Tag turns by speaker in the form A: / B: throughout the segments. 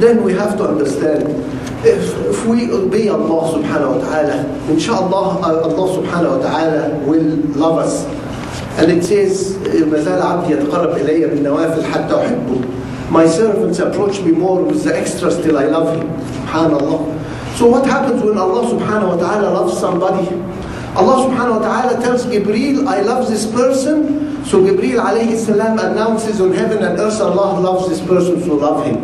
A: Then we have to understand, if we obey Allah subhanahu wa ta'ala, inshallah Allah subhanahu wa ta'ala will love us. And it says, مَا زَالَ عَبْدِي يَتَقَرَّبْ إِلَيَّ بِالنَّوَافِلِ حَتَّى أُحِبُّهُ. My servants approach me more with the extras till I love him. Subhanallah. So what happens when Allah subhanahu wa ta'ala loves somebody? Allah subhanahu wa ta'ala tells Gabriel, I love this person. So Gabriel alayhi salam announces on heaven and earth, Allah loves this person, so love him.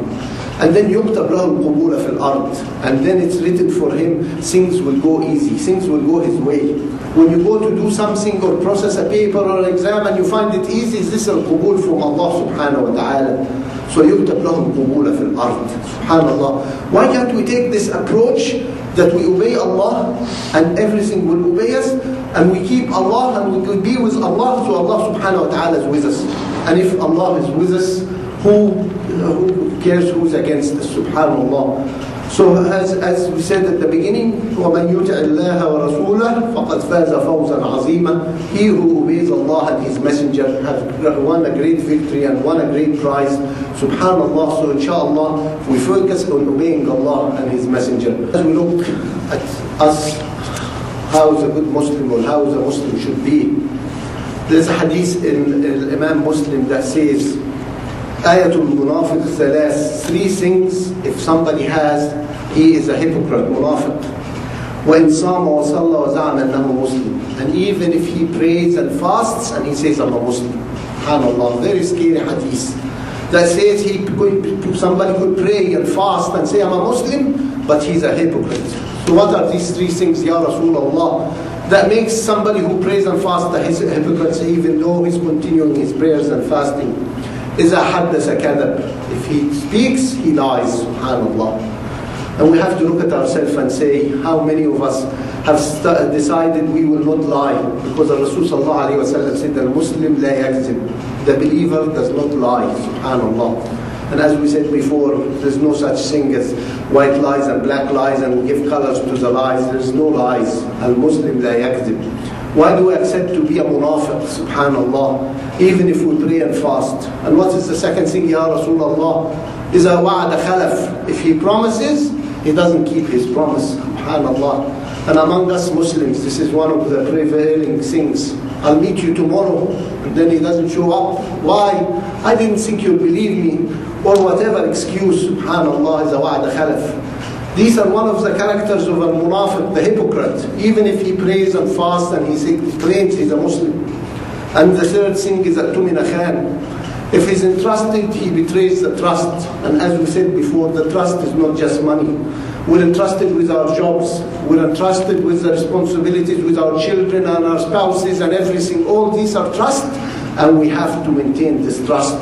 A: And then يُكْتَبْ لَهُ الْقُبُولَ فِي الْأَرْضِ. And then it's written for him, things will go easy, things will go his way. When you go to do something or process a paper or an exam and you find it easy, is this al-qubul from Allah subhanahu wa ta'ala. So يُكْتَبْ لَهُ الْقُبُولَ فِي الْأَرْضِ. Subhanallah. Why can't we take this approach that we obey Allah and everything will obey us, and we keep Allah and we will be with Allah, so Allah subhanahu wa ta'ala is with us. And if Allah is with us, who cares who's against us? Subhanallah. So as we said at the beginning, وَمَنْ يُطِعِ اللَّهَ وَرَسُولَهُ فَقَدْ فَازَ فَوْزًا عَظِيمًا. He who obeys Allah and His Messenger has won a great victory and won a great prize. Subhanallah. So inshallah, if we focus on obeying Allah and His Messenger, as we look at us, how is a good Muslim or how is a Muslim should be. There's a hadith in Imam Muslim that says, Ayatul Munafiq Thalas, 3 things if somebody has, he is a hypocrite, munafiq. وَإِنْ صَامَ وَصَلَّى وَزَعَمَ أَنَّهُ Muslim. And even if he prays and fasts and he says, I'm a Muslim. SubhanAllah, very scary hadith. That says somebody could pray and fast and say, I'm a Muslim, but he's a hypocrite. So what are these 3 things, Ya Rasulullah, that makes somebody who prays and fasts a hypocrite even though he's continuing his prayers and fasting? إِذَا حَدَّثَ كَذَبَ. If he speaks, he lies. Subhanallah. And we have to look at ourselves and say, how many of us have decided we will not lie? Because the Rasul sallallahu alayhi wa sallam said, Al-Muslim la yakzib. The believer does not lie. Subhanallah. And as we said before, there's no such thing as white lies and black lies and we give colors to the lies. There's no lies. Al-Muslim la yakzib. Why do we accept to be a munafiq? Subhanallah. Even if we pray and fast. And what is the second thing, Ya Rasulullah? إِذَا وَعَدَ خَلَفْ. If he promises, he doesn't keep his promise. Subhanallah. And among us Muslims, this is one of the prevailing things. I'll meet you tomorrow, and then he doesn't show up. Why? I didn't think you'll believe me. Or whatever excuse. Subhanallah. إِذَا وَعَدَ خَلَفْ. These are one of the characters of a munafiq, the hypocrite. Even if he prays and fasts and he claims he's a Muslim. And the third thing is at-tumina khan. If he's entrusted, he betrays the trust. And as we said before, the trust is not just money. We're entrusted with our jobs. We're entrusted with the responsibilities with our children and our spouses and everything. All these are trust, and we have to maintain this trust.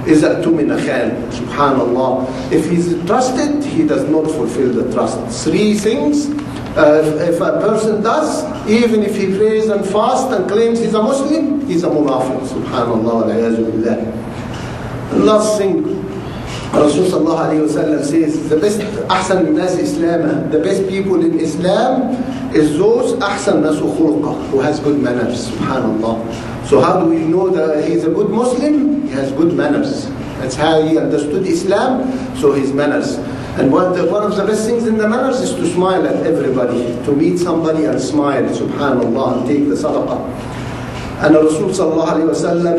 A: Is at-tumina khan. Subhanallah. If he's trusted, he does not fulfill the trust. 3 things. If a person does, even if he prays and fasts and claims he's a Muslim, he's a munafiq. Subhanallah. Last thing, Rasul sallallahu alayhi wa sallam says, the best ahsan nas Islam, the best people in Islam is those ahsan nas khulqa, who has good manners. Subhanallah. So how do we know that he's a good Muslim? He has good manners. That's how he understood Islam, so his manners. And one of the best things in the manners is to smile at everybody, to meet somebody and smile, subhanallah, and take the sadaqah. And Rasul sallallahu alayhi wa sallam,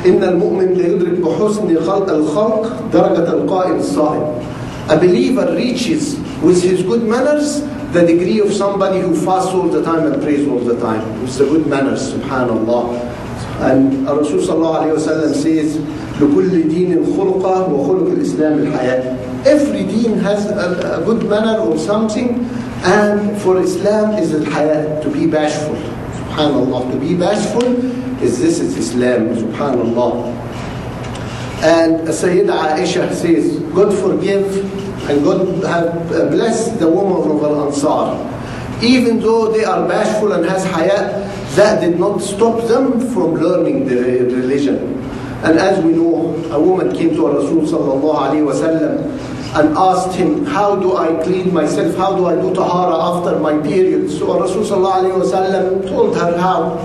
A: إِنَّ الْمُؤْمِنْ لَيُدْرِكْ بِحُسْنِ الْخَلْقِ دَرَجَةَ الْقَائِمِ الصَّائِمِ. A believer reaches with his good manners the degree of somebody who fasts all the time and prays all the time. With the good manners, subhanallah. And Rasul sallallahu alayhi wa sallam says, لِكُلِّ دِينٍ خُلْقَةٍ وَخُلُقِ الْإِسْلَامِ الْحَيَاةِ. Every deen has a good manner or something, and for Islam is al-hayat, to be bashful. Subhanallah, to be bashful is Islam, subhanallah. And Sayyida Aisha says, God forgive and God have blessed the woman of Al-Ansar. Even though they are bashful and has hayat, that did not stop them from learning the religion. And as we know, a woman came to Rasul sallallahu alayhi wa sallam and asked him, how do I clean myself? How do I do tahara after my period? So Rasul sallallahu alayhi wa sallam told her how.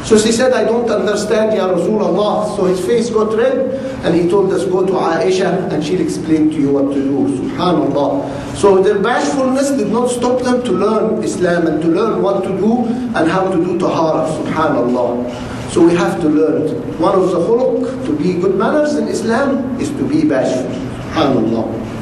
A: So she said, I don't understand, Ya Rasulullah. So his face got red, and he told us, go to Aisha, and she'll explain to you what to do. Subhanallah. So their bashfulness did not stop them to learn Islam and to learn what to do and how to do tahara. Subhanallah. So we have to learn. One of the khuluq to be good manners in Islam is to be bashful. Subhanallah.